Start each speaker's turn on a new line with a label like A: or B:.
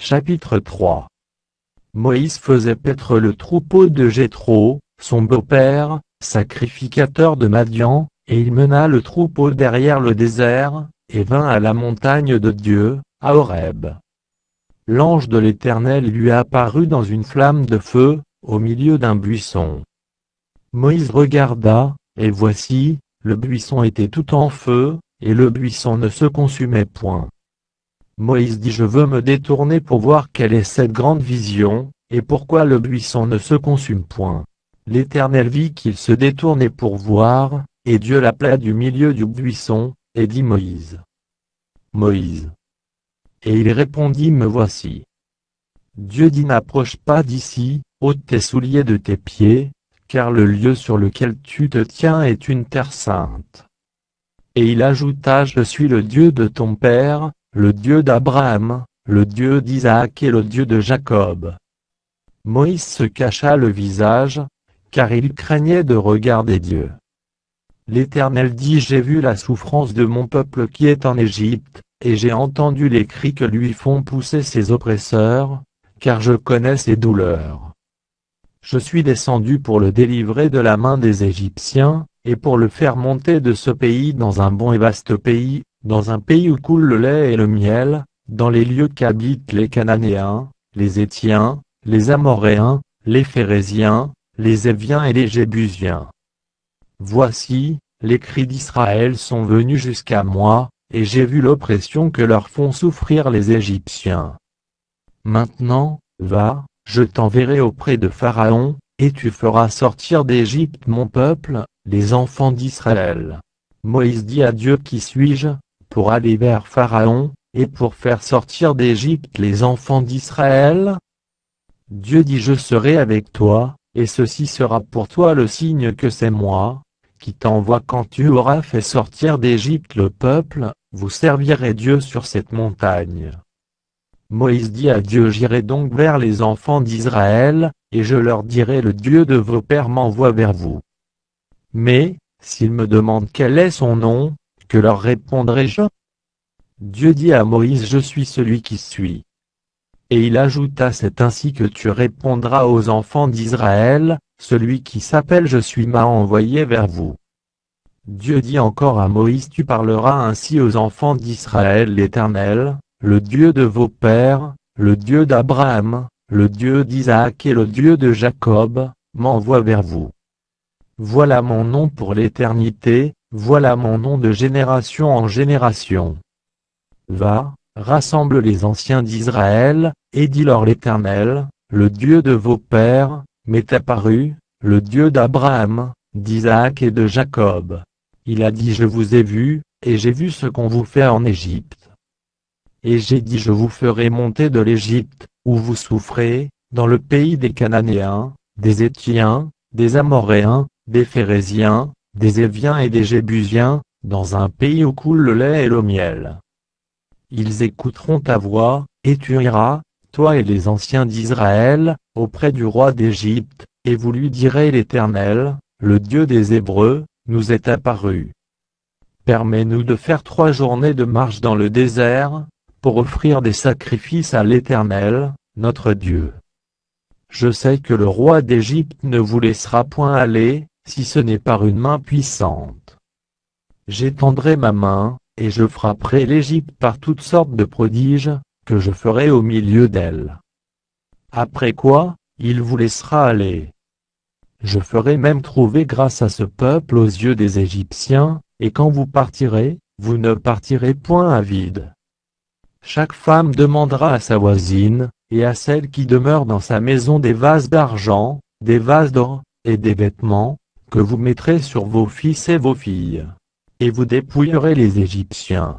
A: Chapitre 3. Moïse faisait paître le troupeau de Jéthro, son beau-père, sacrificateur de Madian, et il mena le troupeau derrière le désert, et vint à la montagne de Dieu, à Horeb. L'ange de l'Éternel lui apparut dans une flamme de feu, au milieu d'un buisson. Moïse regarda, et voici, le buisson était tout en feu, et le buisson ne se consumait point. Moïse dit: Je veux me détourner pour voir quelle est cette grande vision, et pourquoi le buisson ne se consume point. L'Éternel vit qu'il se détournait pour voir, et Dieu l'appela du milieu du buisson, et dit: Moïse, Moïse. Et il répondit: Me voici. Dieu dit: N'approche pas d'ici, ôte tes souliers de tes pieds, car le lieu sur lequel tu te tiens est une terre sainte. Et il ajouta: Je suis le Dieu de ton père, le Dieu d'Abraham, le Dieu d'Isaac et le Dieu de Jacob. Moïse se cacha le visage, car il craignait de regarder Dieu. L'Éternel dit: J'ai vu la souffrance de mon peuple qui est en Égypte, et j'ai entendu les cris que lui font pousser ses oppresseurs, car je connais ses douleurs. Je suis descendu pour le délivrer de la main des Égyptiens, et pour le faire monter de ce pays dans un bon et vaste pays, dans un pays où coule le lait et le miel, dans les lieux qu'habitent les Cananéens, les Héthiens, les Amoréens, les Phéréziens, les Éviens et les Jébusiens. Voici, les cris d'Israël sont venus jusqu'à moi, et j'ai vu l'oppression que leur font souffrir les Égyptiens. Maintenant, va, je t'enverrai auprès de Pharaon, et tu feras sortir d'Égypte mon peuple, les enfants d'Israël. Moïse dit à Dieu: Qui suis-je, pour aller vers Pharaon, et pour faire sortir d'Égypte les enfants d'Israël? Dieu dit: Je serai avec toi, et ceci sera pour toi le signe que c'est moi, qui t'envoie quand tu auras fait sortir d'Égypte le peuple, vous servirez Dieu sur cette montagne. Moïse dit à Dieu: J'irai donc vers les enfants d'Israël, et je leur dirai: Le Dieu de vos pères m'envoie vers vous. Mais, s'ils me demandent quel est son nom, que leur répondrai-je? Dieu dit à Moïse: Je suis celui qui suis. Et il ajouta: C'est ainsi que tu répondras aux enfants d'Israël: Celui qui s'appelle Je suis m'a envoyé vers vous. Dieu dit encore à Moïse: Tu parleras ainsi aux enfants d'Israël: L'Éternel, le Dieu de vos pères, le Dieu d'Abraham, le Dieu d'Isaac et le Dieu de Jacob, m'envoie vers vous. Voilà mon nom pour l'éternité, voilà mon nom de génération en génération. Va, rassemble les anciens d'Israël, et dis-leur: L'Éternel, le Dieu de vos pères, m'est apparu, le Dieu d'Abraham, d'Isaac et de Jacob. Il a dit: Je vous ai vu, et j'ai vu ce qu'on vous fait en Égypte. Et j'ai dit: Je vous ferai monter de l'Égypte, où vous souffrez, dans le pays des Cananéens, des Héthiens, des Amoréens, des Phéréziens, des Éviens et des Jébusiens, dans un pays où coule le lait et le miel. Ils écouteront ta voix, et tu iras, toi et les anciens d'Israël, auprès du roi d'Égypte, et vous lui direz: L'Éternel, le Dieu des Hébreux, nous est apparu. Permets-nous de faire 3 journées de marche dans le désert, pour offrir des sacrifices à l'Éternel, notre Dieu. Je sais que le roi d'Égypte ne vous laissera point aller, si ce n'est par une main puissante. J'étendrai ma main, et je frapperai l'Égypte par toutes sortes de prodiges, que je ferai au milieu d'elle. Après quoi, il vous laissera aller. Je ferai même trouver grâce à ce peuple aux yeux des Égyptiens, et quand vous partirez, vous ne partirez point à vide. Chaque femme demandera à sa voisine, et à celle qui demeure dans sa maison des vases d'argent, des vases d'or, et des vêtements, que vous mettrez sur vos fils et vos filles. Et vous dépouillerez les Égyptiens.